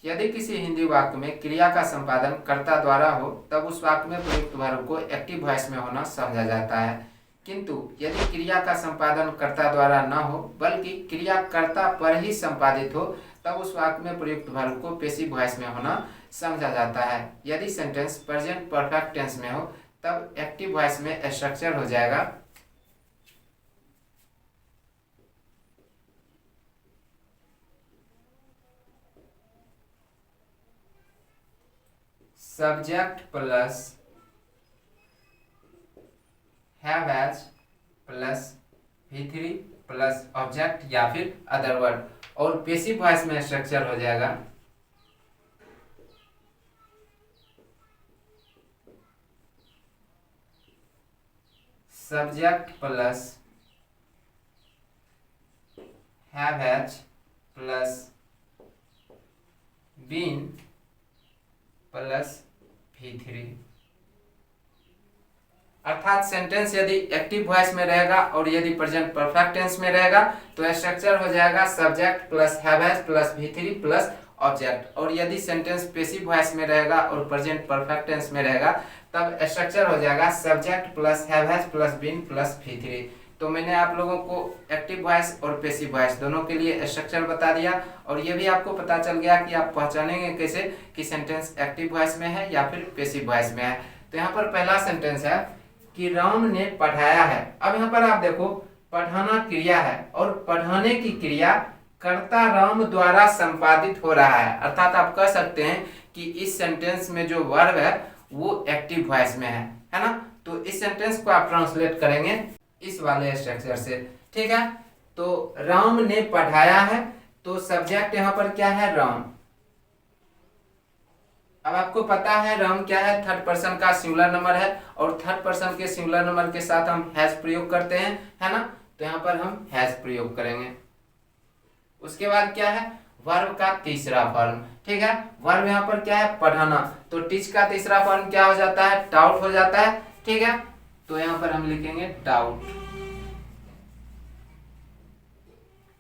यदि किसी हिंदी वाक्य में क्रिया का संपादन कर्ता द्वारा हो तब उस वाक्य में प्रयुक्त वर्ब को एक्टिव वॉइस में होना समझा जाता है, किंतु यदि क्रिया का संपादन कर्ता द्वारा न हो बल्कि क्रिया कर्ता पर ही संपादित हो तब उस वाक्य में प्रयुक्त वर्ब को पैसिव वॉइस में होना समझा जाता है। यदि सेंटेंस प्रेजेंट परफेक्ट टेंस में हो तब एक्टिव वॉइस में स्ट्रक्चर हो जाएगा subject plus have has plus V3 plus object या फिर अदर वर्ड, और पैसिव वॉइस में स्ट्रक्चर हो जाएगा subject plus have has plus been plus V3। अर्थात सेंटेंस यदि एक्टिव वॉइस में रहेगा और यदि प्रेजेंट परफेक्ट टेंस में रहेगा तो स्ट्रक्चर हो जाएगा subject plus have has plus V3 plus object, और यदि सेंटेंस पैसिव वॉइस में रहेगा और प्रेजेंट परफेक्ट टेंस में रहेगा तब स्ट्रक्चर हो जाएगा subject plus have has plus been plus V3। तो मैंने आप लोगों को एक्टिव वॉइस और पैसिव वॉइस दोनों के लिए स्ट्रक्चर बता दिया, और ये भी आपको पता चल गया कि आप पहचानेंगे कैसे कि सेंटेंस एक्टिव वॉइस में है या फिर पैसिव वॉइस में है। तो यहाँ पर पहला सेंटेंस है कि राम ने पढ़ाया है। अब यहाँ पर आप देखो पढ़ाना क्रिया है और पढ़ाने की क्रिया कर्ता राम द्वारा संपादित हो रहा है, अर्थात आप कह सकते हैं कि इस सेंटेंस में जो वर्ब है वो एक्टिव वॉइस में है ना। तो इस सेंटेंस को आप ट्रांसलेट करेंगे इस वाले स्ट्रक्चर से, ठीक है। तो राम ने पढ़ाया है, तो सब्जेक्ट यहाँ पर क्या है, राम। अब आपको पता है राम क्या है, थर्ड पर्सन का सिंगुलर नंबर है, और थर्ड पर्सन के सिंगुलर नंबर के साथ हम हैज प्रयोग करते हैं, है ना। तो यहाँ पर हम हैज प्रयोग करेंगे। उसके बाद क्या है, वर्ब का तीसरा फॉर्म, ठीक है। वर्ब यहाँ पर क्या है, पढ़ाना, तो टीच का तीसरा फॉर्म क्या हो जाता है, टाउट हो जाता है, ठीक है। तो यहाँ पर हम लिखेंगे टाउट।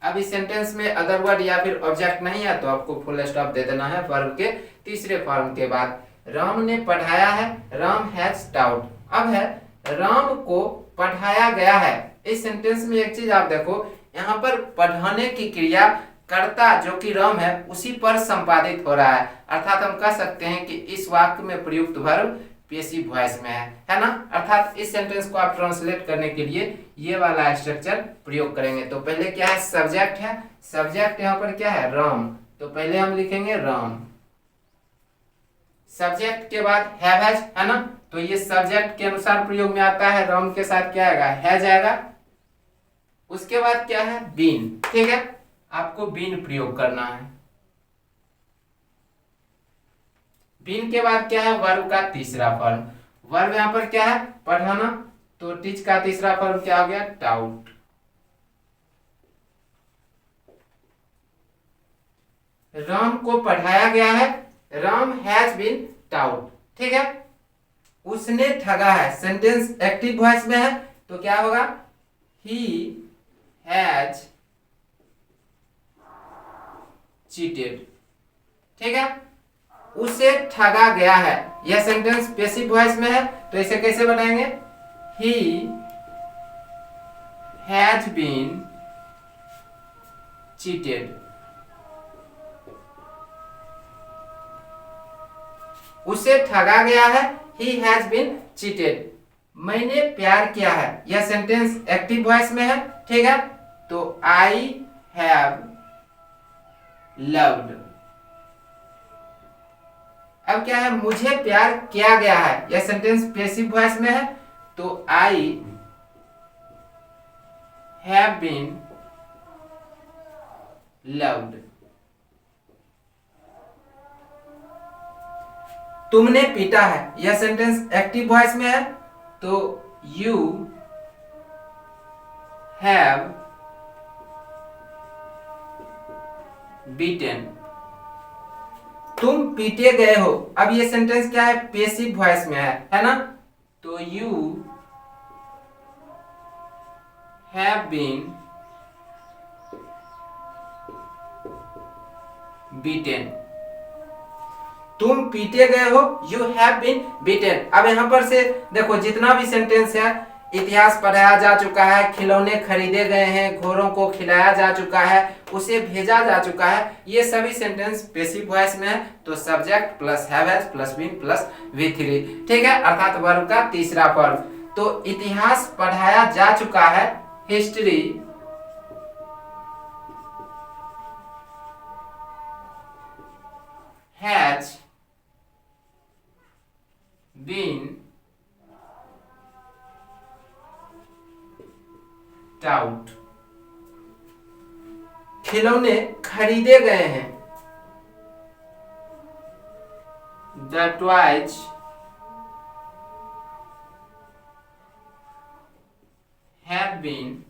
अब इस सेंटेंस में अदर वर्ड या फिर ऑब्जेक्ट नहीं है तो आपको फुल स्टॉप दे देना है वर्ब के तीसरे फॉर्म के बाद। राम ने पढ़ाया है, राम हैज टाउट। अब है राम को पढ़ाया गया है। इस सेंटेंस में एक चीज आप देखो, यहाँ पर पढ़ाने की क्रिया कर्ता जो कि राम है उसी पर संपादित हो रहा है, अर्थात हम कह सकते हैं कि इस वाक्य में प्रयुक्त वर्ब पैसिव वॉइस में है ना। अर्थात इस सेंटेंस को आप ट्रांसलेट करने के लिए ये वाला स्ट्रक्चर प्रयोग करेंगे। तो पहले क्या है, सब्जेक्ट है, सब्जेक्ट यहाँ पर क्या है, राम, तो पहले हम लिखेंगे राम। सब्जेक्ट के बाद हैव हैज, है ना, तो ये सब्जेक्ट के अनुसार प्रयोग में आता है, राम के साथ क्या आएगा, हैज आएगा। उसके बाद क्या है, बीन, ठीक है, आपको बीन प्रयोग करना है। बीन के बाद क्या है, वर्ब का तीसरा फॉर्म। वर्ब यहाँ पर क्या है, पढ़ाना, तो टीच का तीसरा फॉर्म क्या हो गया, टाउट। राम को पढ़ाया गया है, राम हैज बीन टाउट, ठीक है। उसने ठगा है, सेंटेंस एक्टिव वॉइस में है तो क्या होगा, ही हैज चीटेड, ठीक है। उसे ठगा गया है, यह सेंटेंस पैसिव वॉइस में है तो इसे कैसे बनाएंगे, ही हैज बीन चीटेड। उसे ठगा गया है, ही हैज बीन चीटेड। मैंने प्यार किया है, यह सेंटेंस एक्टिव वॉइस में है, ठीक है। तो आई हैव लव्ड। अब क्या है, मुझे प्यार किया गया है, यह सेंटेंस पैसिव वॉइस में है तो आई हैव बीन लव्ड। तुमने पीटा है, यह सेंटेंस एक्टिव वॉइस में है तो यू हैव बीटन। तुम पीटे गए हो, अब ये सेंटेंस क्या है, पैसिव वॉइस में है ना, तो यू हैव बीन बीटन। तुम पीटे गए हो, यू हैव बीन बीटेन। अब यहाँ पर से देखो जितना भी सेंटेंस है, इतिहास पढ़ाया जा चुका है, खिलौने खरीदे गए हैं, घोड़ों को खिलाया जा चुका है, उसे भेजा जा चुका है, ये सभी सेंटेंस पैसिव वॉइस में है। तो subject plus have has plus been plus V3, ठीक है, अर्थात वर्ब का तीसरा फॉर्म। तो इतिहास पढ़ाया जा चुका है, हिस्ट्री हैज बीन टाउट। खिलौने खरीदे गए हैं, the toys have been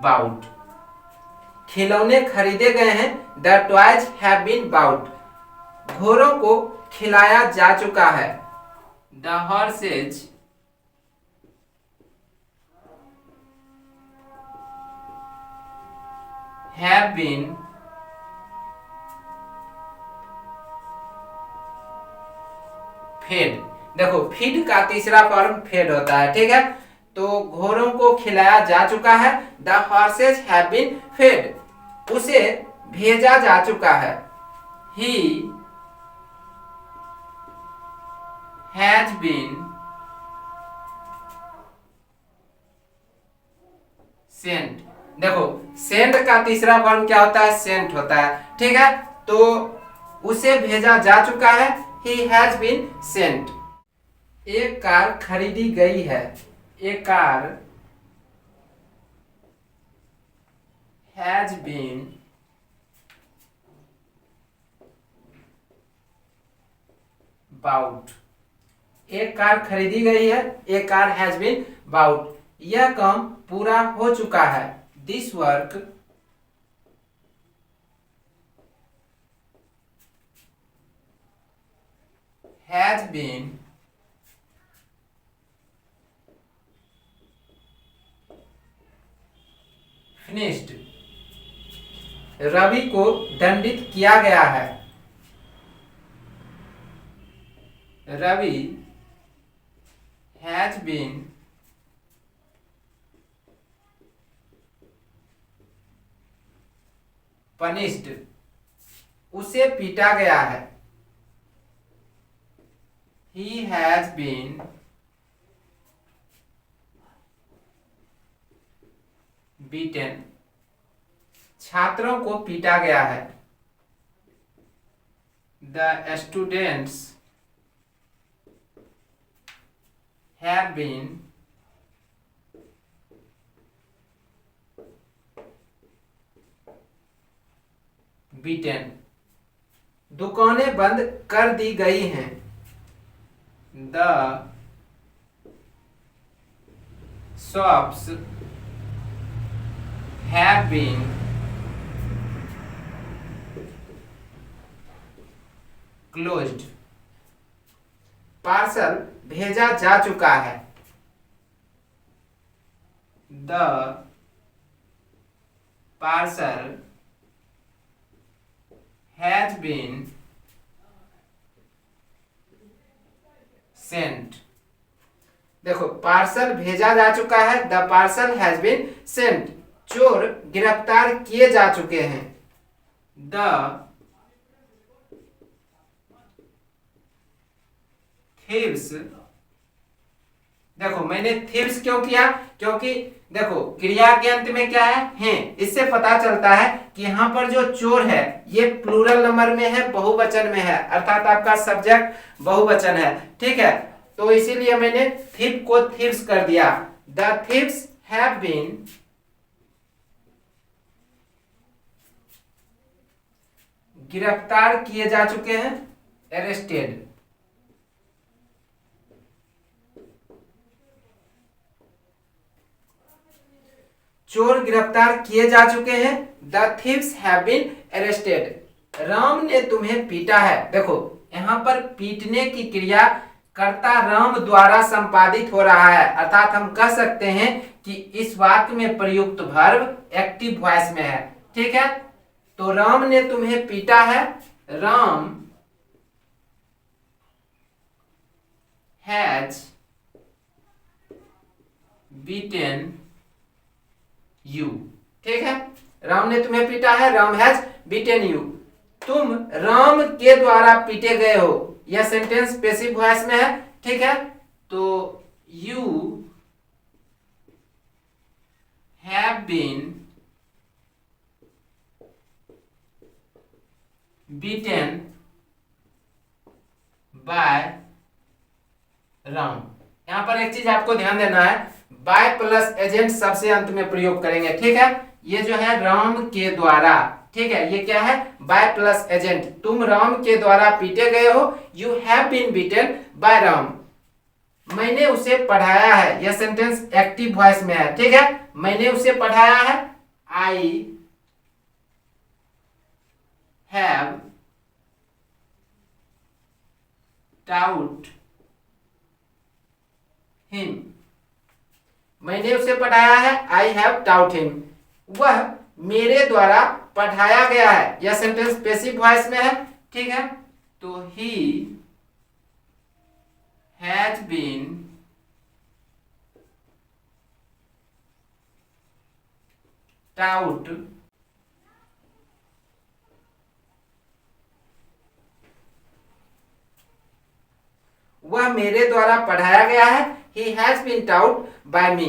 bought. खिलौने खरीदे गए हैं, the toys have been bought. घोड़ों को खिलाया जा चुका है, the horses have been fed। देखो फीड का तीसरा फॉर्म फेड होता है, ठीक है। तो घोड़ों को खिलाया जा चुका है, the horses have been fed. उसे भेजा जा चुका है, he has been sent। देखो सेंड का तीसरा फॉर्म क्या होता है, सेंट होता है, ठीक है। तो उसे भेजा जा चुका है, he has been sent। एक कार खरीदी गई है, एक कार has been bought। एक कार खरीदी गई है, एक कार has been bought। यह काम पूरा हो चुका है, this work has been finished। Ravi को दंडित किया गया है, रवि has been punished। उसे पीटा गया है, he has been beaten। छात्रों को पीटा गया है, the students have been beaten। दुकानें बंद कर दी गई हैं, the shops have been closed। Parcel भेजा जा चुका है, the parcel has been sent। देखो पार्सल भेजा जा चुका है, the parcel has been sent. चोर गिरफ्तार किए जा चुके हैं, द थीव्स। देखो मैंने थीव्स क्यों किया, क्योंकि देखो क्रिया के अंत में क्या है, हैं। इससे पता चलता है कि यहाँ पर जो चोर है ये प्लूरल नंबर में है, बहुवचन में है, अर्थात आपका सब्जेक्ट बहुवचन है, ठीक है। तो इसीलिए मैंने थीव को थीव्स कर दिया, द थीव्स हैव बीन गिरफ्तार किए जा चुके हैं, अरेस्टेड। चोर गिरफ्तार किए जा चुके हैं, the thieves have been arrested. Ram ने तुम्हें पीटा है। देखो यहाँ पर पीटने की क्रिया कर्ता राम द्वारा संपादित हो रहा है, अर्थात हम कह सकते हैं कि इस वाक्य में प्रयुक्त वर्ब एक्टिव वॉइस में है। ठीक है, तो राम ने तुम्हें पीटा है, राम हैज बीटन यू। ठीक है, राम ने तुम्हें पीटा है, राम हैज बीटन यू। तुम राम के द्वारा पीटे गए हो, यह सेंटेंस पैसिव वॉइस में है। ठीक है, तो you have been beaten by Ram. यहां पर एक चीज आपको ध्यान देना है, बाय प्लस एजेंट सबसे अंत में प्रयोग करेंगे। ठीक है, ये जो है राम के द्वारा, ठीक है, ये क्या है, बाय प्लस एजेंट। तुम राम के द्वारा पीटे गए हो, you have been beaten by Ram. मैंने उसे पढ़ाया है, यह सेंटेंस एक्टिव वॉइस में है। ठीक है, मैंने उसे पढ़ाया है, आई हैव टाउट हिम। मैंने उसे पढ़ाया है, आई हैव टाउट हिम। वह मेरे द्वारा पढ़ाया गया है, यह सेंटेंस पैसिव वॉइस में है। ठीक है, तो ही हैज बीन टाउट वह मेरे द्वारा पढ़ाया गया है, he has been taught by me.